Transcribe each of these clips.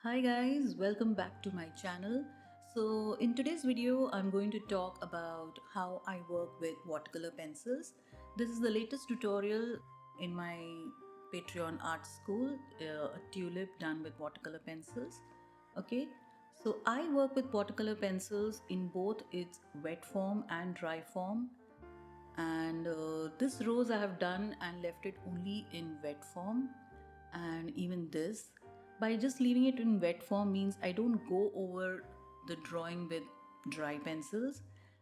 Hi guys, welcome back to my channel. So in today's video, I'm going to talk about how I work with watercolor pencils. This is the latest tutorial in my Patreon art school, a tulip done with watercolor pencils. Okay, so I work with watercolor pencils in both its wet form and dry form. And this rose I have done and left it only in wet form, and even this by just leaving it in wet form means I don't go over the drawing with dry pencils.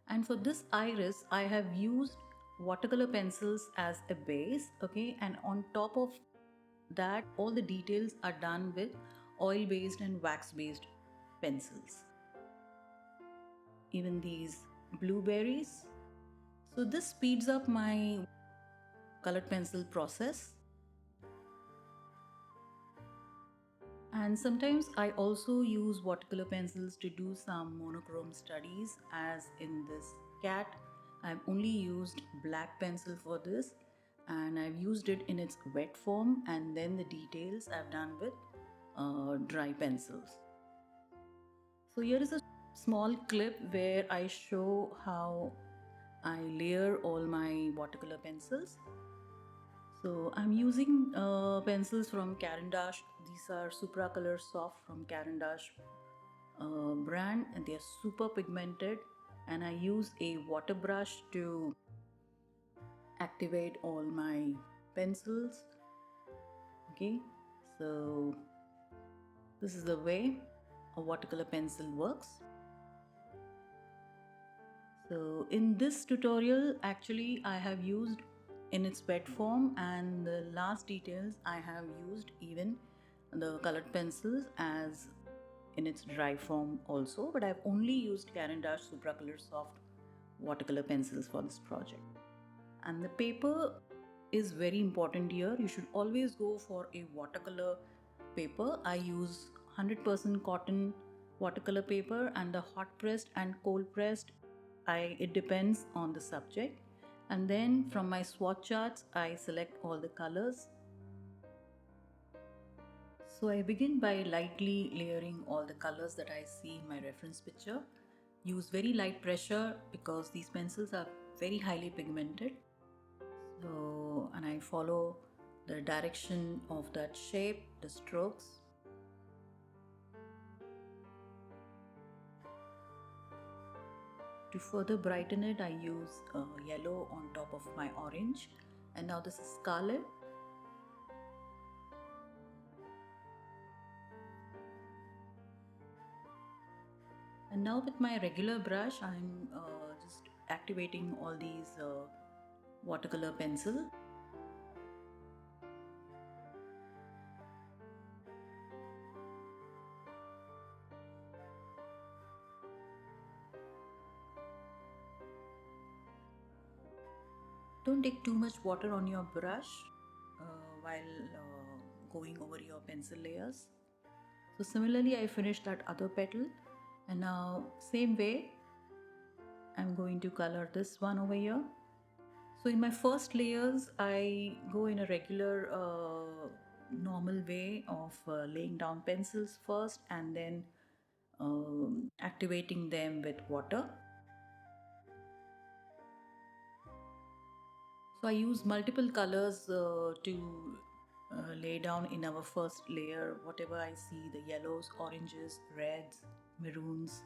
And for this iris I have used watercolor pencils as a base, okay, and on top of that all the details are done with oil based and wax based pencils. Even these blueberries, so this speeds up my colored pencil process. And sometimes I also use watercolor pencils to do some monochrome studies, as in this cat. I've only used black pencil for this, and I've used it in its wet form, and then the details I've done with dry pencils. So here is a small clip where I show how I layer all my watercolor pencils. So I'm using pencils from Caran d'Ache. These are Supracolor Soft from Caran d'Ache brand, and they are super pigmented. And I use a water brush to activate all my pencils. Okay, so this is the way a watercolor pencil works. So in this tutorial, actually I have used in its wet form, and the last details I have used even the colored pencils as in its dry form also, but I've only used Caran d'Ache Supracolor Soft watercolor pencils for this project. And the paper is very important here. You should always go for a watercolor paper. I use 100% cotton watercolor paper, and the hot pressed and cold pressed, it depends on the subject. And then from my swatch charts I select all the colors. So I begin by lightly layering all the colors that I see in my reference picture. Use very light pressure because these pencils are very highly pigmented. So, and I follow the direction of that shape, the strokes. To further brighten it, I use yellow on top of my orange. And now this is scarlet. And now with my regular brush, I'm just activating all these watercolor pencil. Don't take too much water on your brush while going over your pencil layers. So similarly, I finished that other petal, and now same way I'm going to color this one over here. So in my first layers, I go in a regular normal way of laying down pencils first, and then activating them with water. So I use multiple colors to lay down in our first layer, whatever I see, the yellows, oranges, reds, maroons.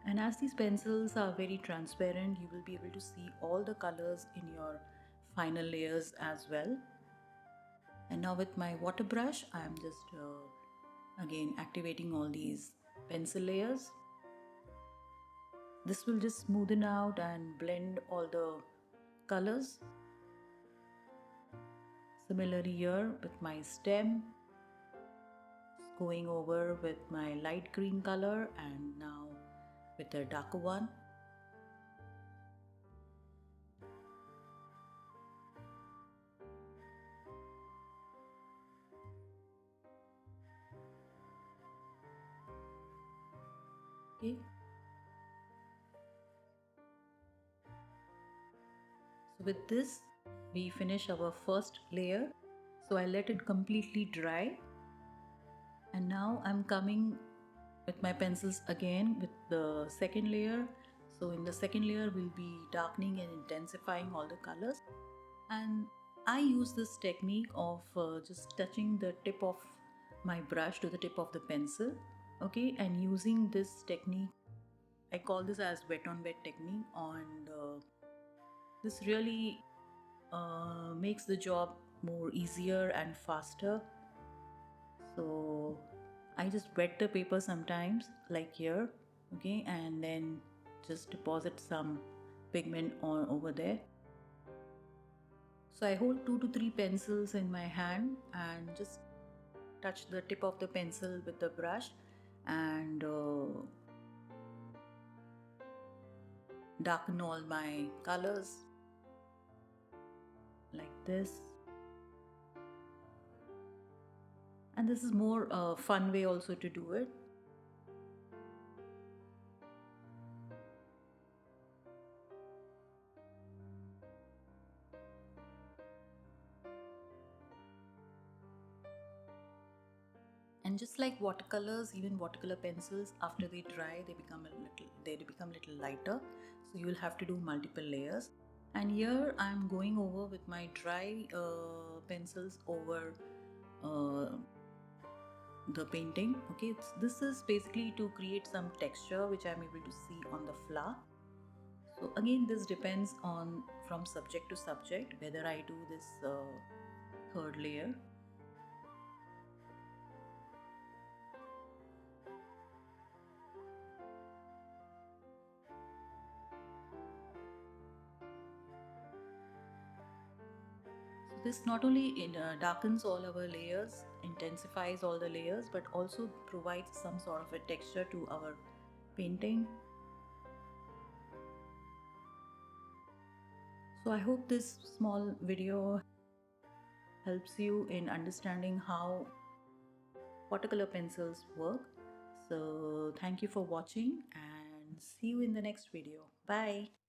And as these pencils are very transparent, you will be able to see all the colors in your final layers as well. And now with my water brush, I am just again activating all these pencil layers. This will just smoothen out and blend all the colors. Similarly here with my stem, going over with my light green color, and now with a darker one. Okay. So with this, we finish our first layer. So I let it completely dry, and now I'm coming with my pencils again with the second layer. So in the second layer we'll be darkening and intensifying all the colors, and I use this technique of just touching the tip of my brush to the tip of the pencil, okay, and using this technique, I call this as wet on wet technique, and this really makes the job more easier and faster. So I just wet the paper sometimes, like here, okay, and then just deposit some pigment on over there. So I hold 2 to 3 pencils in my hand and just touch the tip of the pencil with the brush, and darken all my colors like this. And this is more a fun way also to do it. And just like watercolors, even watercolor pencils, after they dry, they become little lighter. So you will have to do multiple layers. And here I'm going over with my dry pencils over uh, the painting. Okay, this is basically to create some texture which I'm able to see on the flower. So again, this depends on from subject to subject whether I do this third layer. So this not only darkens all our layers, intensifies all the layers, but also provides some sort of a texture to our painting. So I hope this small video helps you in understanding how watercolor pencils work. So thank you for watching and see you in the next video. Bye.